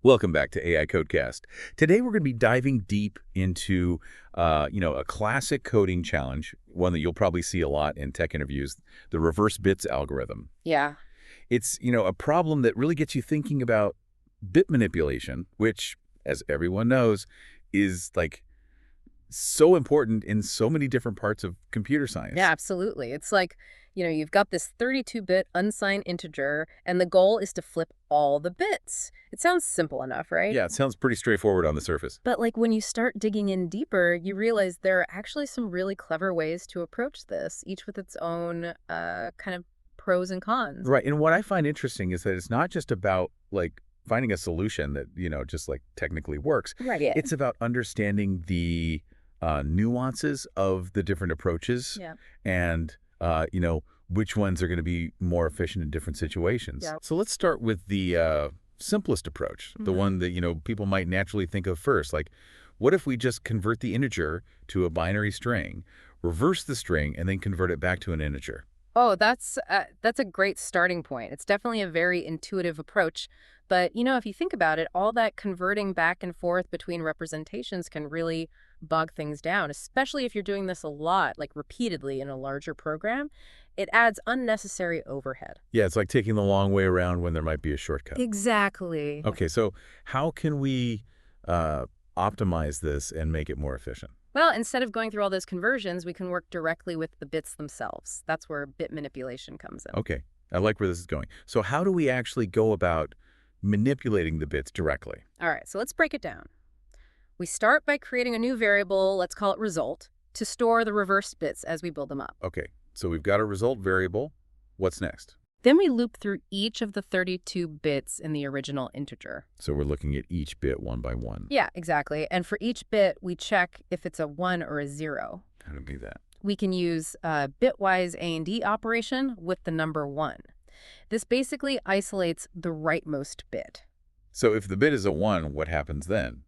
Welcome back to AI.Code.Cast. Today we're going to be diving deep into, a classic coding challenge, one that you'll probably see a lot in tech interviews, the reverse bits algorithm. Yeah. It's, a problem that really gets you thinking about bit manipulation, which, as everyone knows, is so important in so many different parts of computer science. Yeah, absolutely. It's like, you've got this 32-bit unsigned integer, and the goal is to flip all the bits. It sounds simple enough, right? Yeah, it sounds pretty straightforward on the surface. But when you start digging in deeper, you realize there are actually some really clever ways to approach this, each with its own kind of pros and cons. Right, and what I find interesting is that it's not just about, finding a solution that, just, technically works. Right. Yeah. It's about understanding the nuances of the different approaches Yeah. and, which ones are going to be more efficient in different situations. Yeah. So let's start with the simplest approach, the one that, people might naturally think of first. What if we just convert the integer to a binary string, reverse the string, and then convert it back to an integer? Oh, that's a great starting point. It's definitely a very intuitive approach. But, if you think about it, all that converting back and forth between representations can really bog things down, especially if you're doing this a lot, repeatedly in a larger program. It adds unnecessary overhead. Yeah, it's like taking the long way around when there might be a shortcut. Exactly. Okay, so how can we optimize this and make it more efficient? Well, instead of going through all those conversions, we can work directly with the bits themselves. That's where bit manipulation comes in. Okay, I like where this is going. So how do we actually go about manipulating the bits directly? All right, so let's break it down. We start by creating a new variable, let's call it result, to store the reversed bits as we build them up. Okay, so we've got a result variable. What's next? Then we loop through each of the 32 bits in the original integer. So we're looking at each bit one by one. Yeah, exactly. And for each bit, we check if it's a 1 or a 0. How do we do that? We can use a bitwise A&D operation with the number 1. This basically isolates the rightmost bit. So if the bit is a 1, what happens then?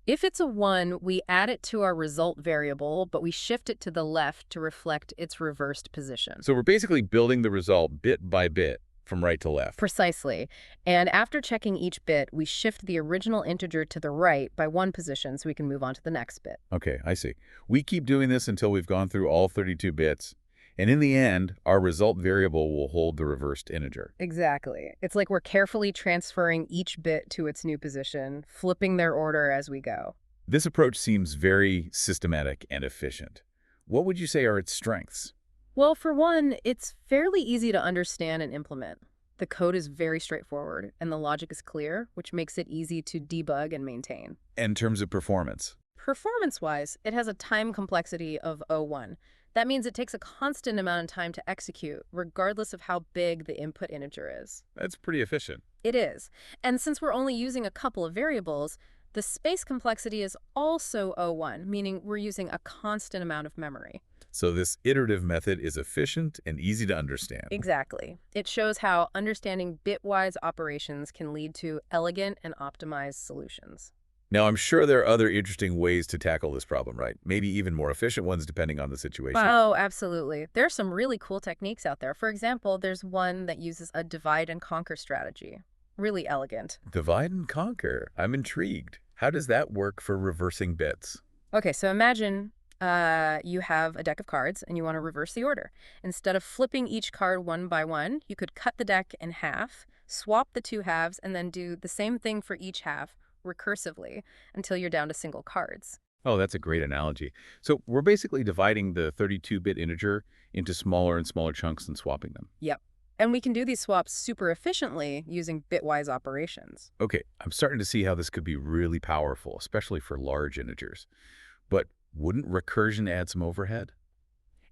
If it's a 1, we add it to our result variable, but we shift it to the left to reflect its reversed position. So we're basically building the result bit by bit from right to left. Precisely. And after checking each bit, we shift the original integer to the right by 1 position so we can move on to the next bit. Okay, I see. We keep doing this until we've gone through all 32 bits. And in the end, our result variable will hold the reversed integer. Exactly. It's like we're carefully transferring each bit to its new position, flipping their order as we go. This approach seems very systematic and efficient. What would you say are its strengths? Well, for one, it's fairly easy to understand and implement. The code is very straightforward, and the logic is clear, which makes it easy to debug and maintain. In terms of performance? Performance-wise, it has a time complexity of 0.1. That means it takes a constant amount of time to execute, regardless of how big the input integer is. That's pretty efficient. It is. And since we're only using a couple of variables, the space complexity is also 0.1, meaning we're using a constant amount of memory. So this iterative method is efficient and easy to understand. Exactly. It shows how understanding bitwise operations can lead to elegant and optimized solutions. Now, I'm sure there are other interesting ways to tackle this problem, right? Maybe even more efficient ones depending on the situation. Oh, absolutely. There are some really cool techniques out there. For example, there's one that uses a divide and conquer strategy. Really elegant. Divide and conquer. I'm intrigued. How does that work for reversing bits? Okay, so imagine you have a deck of cards and you want to reverse the order. Instead of flipping each card one by one, you could cut the deck in half, swap the 2 halves, and then do the same thing for each half recursively until you're down to single cards. Oh, that's a great analogy. So we're basically dividing the 32-bit integer into smaller and smaller chunks and swapping them. Yep. And we can do these swaps super efficiently using bitwise operations. Okay, I'm starting to see how this could be really powerful, especially for large integers. But wouldn't recursion add some overhead?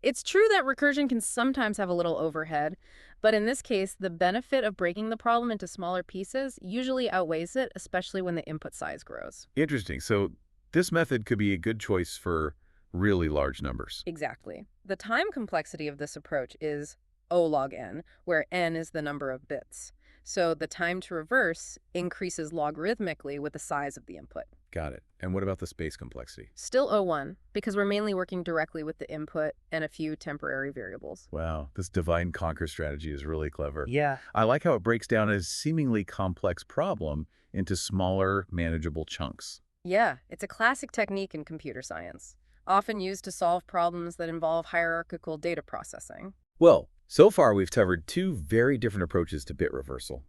It's true that recursion can sometimes have a little overhead, but in this case, the benefit of breaking the problem into smaller pieces usually outweighs it, especially when the input size grows. Interesting. So this method could be a good choice for really large numbers. Exactly. The time complexity of this approach is O log n, where n is the number of bits. So the time to reverse increases logarithmically with the size of the input. Got it. And what about the space complexity? Still O1, because we're mainly working directly with the input and a few temporary variables. Wow, this divide and conquer strategy is really clever. Yeah. I like how it breaks down a seemingly complex problem into smaller, manageable chunks. Yeah, it's a classic technique in computer science, often used to solve problems that involve hierarchical data processing. Well, so far we've covered two very different approaches to bit reversal.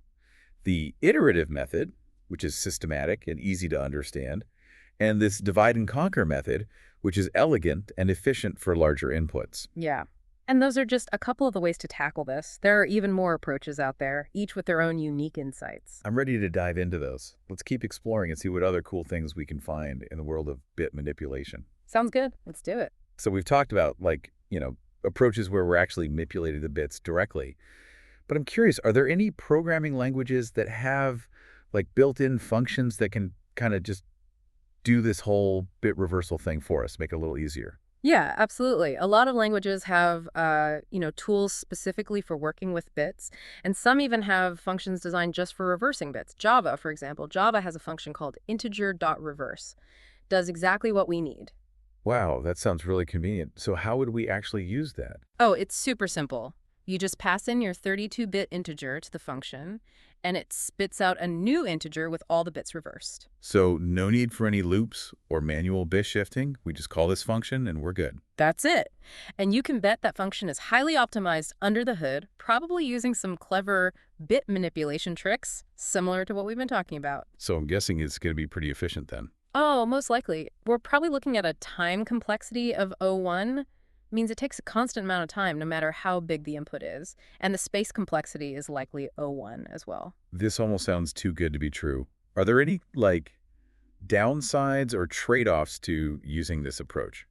The iterative method, which is systematic and easy to understand, and this divide and conquer method, which is elegant and efficient for larger inputs. Yeah. And those are just a couple of the ways to tackle this. There are even more approaches out there, each with their own unique insights. I'm ready to dive into those. Let's keep exploring and see what other cool things we can find in the world of bit manipulation. Sounds good. Let's do it. So we've talked about, approaches where we're actually manipulating the bits directly. But I'm curious, are there any programming languages that have built-in functions that can kind of just do this whole bit reversal thing for us, make it a little easier? Yeah, absolutely. A lot of languages have, tools specifically for working with bits, and some even have functions designed just for reversing bits. Java, for example, Java has a function called Integer.reverse. Does exactly what we need. Wow, that sounds really convenient. So how would we actually use that? Oh, it's super simple. You just pass in your 32-bit integer to the function, and it spits out a new integer with all the bits reversed. So no need for any loops or manual bit shifting. We just call this function and we're good. That's it. And you can bet that function is highly optimized under the hood, probably using some clever bit manipulation tricks, similar to what we've been talking about. So I'm guessing it's going to be pretty efficient then. Oh, most likely. We're probably looking at a time complexity of O1. Means it takes a constant amount of time no matter how big the input is. And the space complexity is likely O1 as well. This almost sounds too good to be true. Are there any, downsides or trade-offs to using this approach?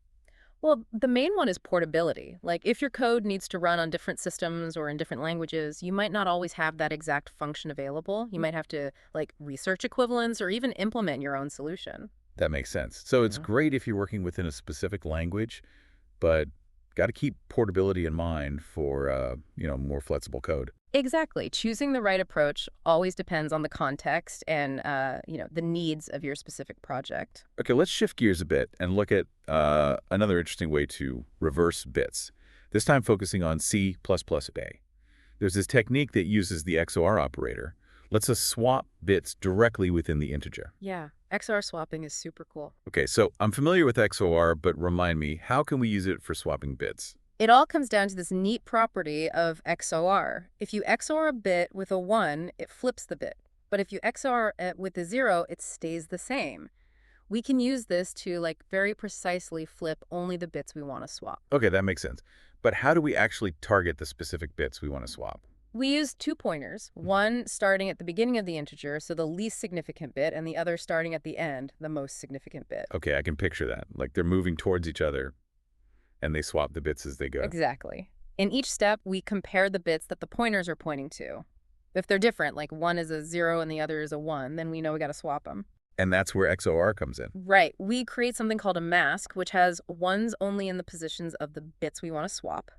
Well, the main one is portability. Like if your code needs to run on different systems or in different languages, you might not always have that exact function available. You might have to research equivalents or even implement your own solution. That makes sense. So it's Mhm. great if you're working within a specific language, but got to keep portability in mind for, more flexible code. Exactly. Choosing the right approach always depends on the context and, the needs of your specific project. Okay, let's shift gears a bit and look at another interesting way to reverse bits, this time focusing on C++A. There's this technique that uses the XOR operator, lets us swap bits directly within the integer. Yeah, XOR swapping is super cool. Okay, so I'm familiar with XOR, but remind me, how can we use it for swapping bits? It all comes down to this neat property of XOR. If you XOR a bit with a 1, it flips the bit. But if you XOR it with a 0, it stays the same. We can use this to very precisely flip only the bits we want to swap. Okay, that makes sense. But how do we actually target the specific bits we want to swap? We use two pointers, one starting at the beginning of the integer, so the least significant bit, and the other starting at the end, the most significant bit. Okay, I can picture that. Like they're moving towards each other and they swap the bits as they go. Exactly. In each step, we compare the bits that the pointers are pointing to. If they're different, like one is a 0 and the other is a 1, then we know we got to swap them. And that's where XOR comes in. Right. We create something called a mask, which has ones only in the positions of the bits we want to swap.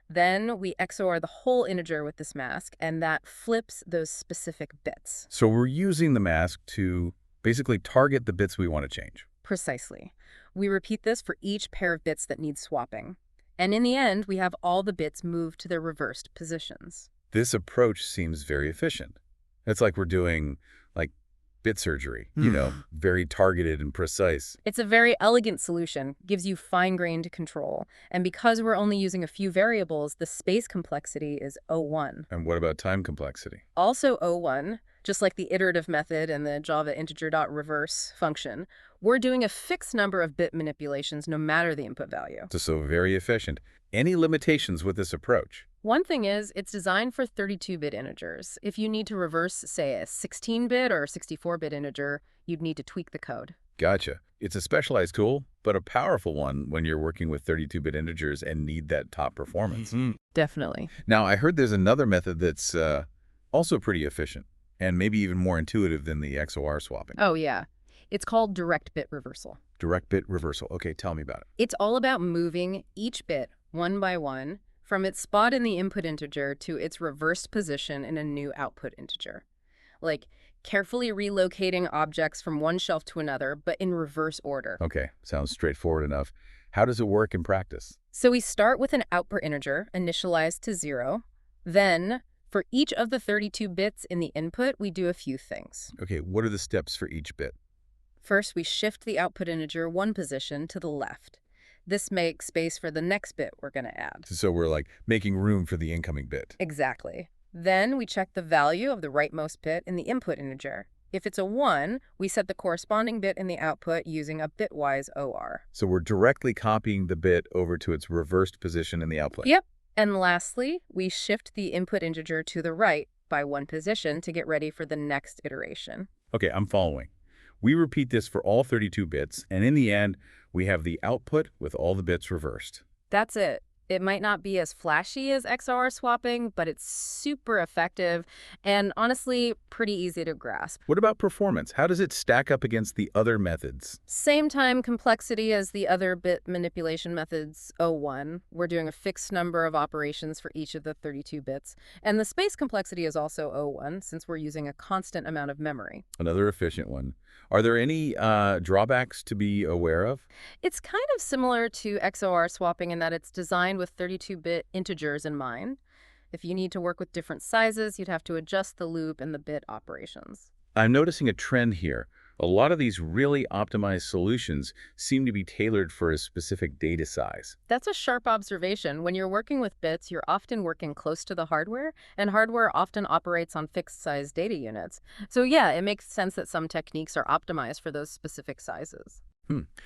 Then we XOR the whole integer with this mask, and that flips those specific bits. So we're using the mask to basically target the bits we want to change. Precisely. We repeat this for each pair of bits that needs swapping. And in the end, we have all the bits moved to their reversed positions. This approach seems very efficient. It's like we're doing bit surgery, very targeted and precise. It's a very elegant solution, gives you fine-grained control. And because we're only using a few variables, the space complexity is O1. And what about time complexity? Also O1, just like the iterative method and the Java integer.reverse function, we're doing a fixed number of bit manipulations no matter the input value. So very efficient. Any limitations with this approach? One thing is, it's designed for 32-bit integers. If you need to reverse, say, a 16-bit or 64-bit integer, you'd need to tweak the code. Gotcha. It's a specialized tool, but a powerful one when you're working with 32-bit integers and need that top performance. Definitely. Now, I heard there's another method that's also pretty efficient and maybe even more intuitive than the XOR swapping. Oh, yeah. It's called direct bit reversal. Direct bit reversal. Okay, tell me about it. It's all about moving each bit, one by one, from its spot in the input integer to its reversed position in a new output integer. Like carefully relocating objects from one shelf to another, but in reverse order. Okay, sounds straightforward enough. How does it work in practice? So we start with an output integer, initialized to 0. Then For each of the 32 bits in the input, we do a few things. Okay, what are the steps for each bit? First, we shift the output integer one position to the left. This makes space for the next bit we're going to add. So we're like making room for the incoming bit. Exactly. Then we check the value of the rightmost bit in the input integer. If it's a 1, we set the corresponding bit in the output using a bitwise OR. So we're directly copying the bit over to its reversed position in the output. Yep. And lastly, we shift the input integer to the right by one position to get ready for the next iteration. Okay, I'm following. We repeat this for all 32 bits, and in the end, we have the output with all the bits reversed. That's it. It might not be as flashy as XOR swapping, but it's super effective and honestly pretty easy to grasp. What about performance? How does it stack up against the other methods? Same time complexity as the other bit manipulation methods, O1. We're doing a fixed number of operations for each of the 32 bits. And the space complexity is also O1 since we're using a constant amount of memory. Another efficient one. Are there any drawbacks to be aware of? It's kind of similar to XOR swapping in that it's designed with 32-bit integers in mind. If you need to work with different sizes, you'd have to adjust the loop and the bit operations. I'm noticing a trend here. A lot of these really optimized solutions seem to be tailored for a specific data size. That's a sharp observation. When you're working with bits, you're often working close to the hardware, and hardware often operates on fixed-size data units. So yeah, it makes sense that some techniques are optimized for those specific sizes.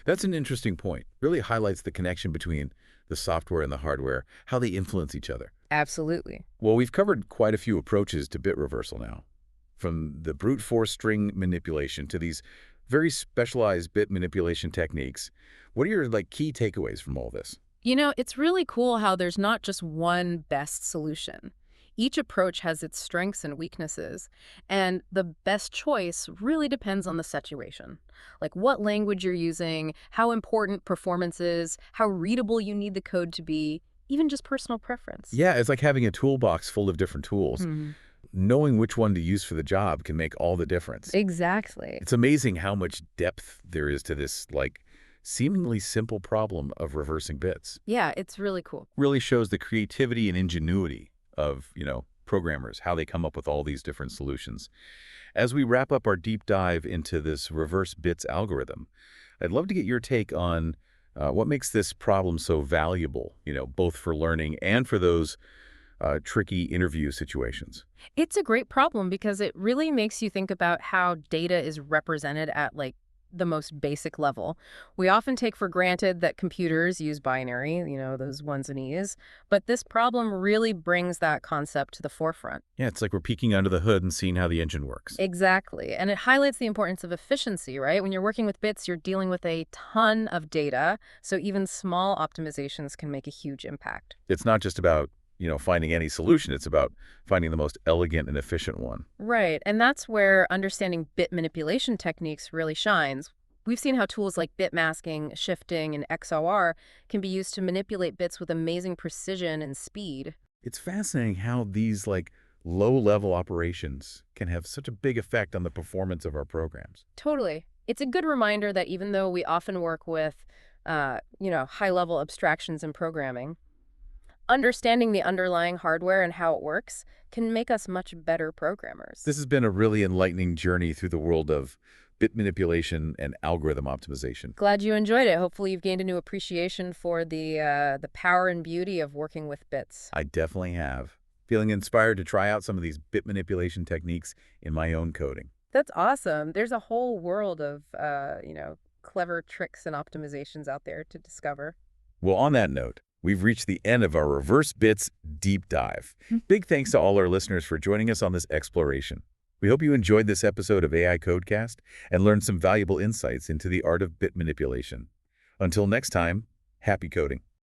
That's an interesting point. Really highlights the connection between the software and the hardware, how they influence each other. Absolutely. Well, we've covered quite a few approaches to bit reversal now. From the brute force string manipulation to these very specialized bit manipulation techniques. What are your key takeaways from all this? You know, it's really cool how there's not just one best solution. Each approach has its strengths and weaknesses, and the best choice really depends on the situation. Like what language you're using, how important performance is, how readable you need the code to be, even just personal preference. Yeah, it's like having a toolbox full of different tools. Knowing which one to use for the job can make all the difference. Exactly. It's amazing how much depth there is to this, seemingly simple problem of reversing bits. Yeah, it's really cool. Really shows the creativity and ingenuity of, programmers, how they come up with all these different solutions. As we wrap up our deep dive into this reverse bits algorithm, I'd love to get your take on what makes this problem so valuable, both for learning and for those tricky interview situations. It's a great problem because it really makes you think about how data is represented at the most basic level. We often take for granted that computers use binary, those ones and e's, but this problem really brings that concept to the forefront. Yeah, it's like we're peeking under the hood and seeing how the engine works. Exactly. And it highlights the importance of efficiency, right? When you're working with bits, you're dealing with a ton of data, so even small optimizations can make a huge impact. It's not just about finding any solution. It's about finding the most elegant and efficient one. Right, and that's where understanding bit manipulation techniques really shines. We've seen how tools like bit masking, shifting, and XOR can be used to manipulate bits with amazing precision and speed. It's fascinating how these low-level operations can have such a big effect on the performance of our programs. Totally. It's a good reminder that even though we often work with, high-level abstractions in programming, understanding the underlying hardware and how it works can make us much better programmers. This has been a really enlightening journey through the world of bit manipulation and algorithm optimization. Glad you enjoyed it. Hopefully you've gained a new appreciation for the power and beauty of working with bits. I definitely have. Feeling inspired to try out some of these bit manipulation techniques in my own coding. That's awesome. There's a whole world of, clever tricks and optimizations out there to discover. Well, on that note, we've reached the end of our Reverse Bits deep dive. Big thanks to all our listeners for joining us on this exploration. We hope you enjoyed this episode of AI.Code.Cast and learned some valuable insights into the art of bit manipulation. Until next time, happy coding.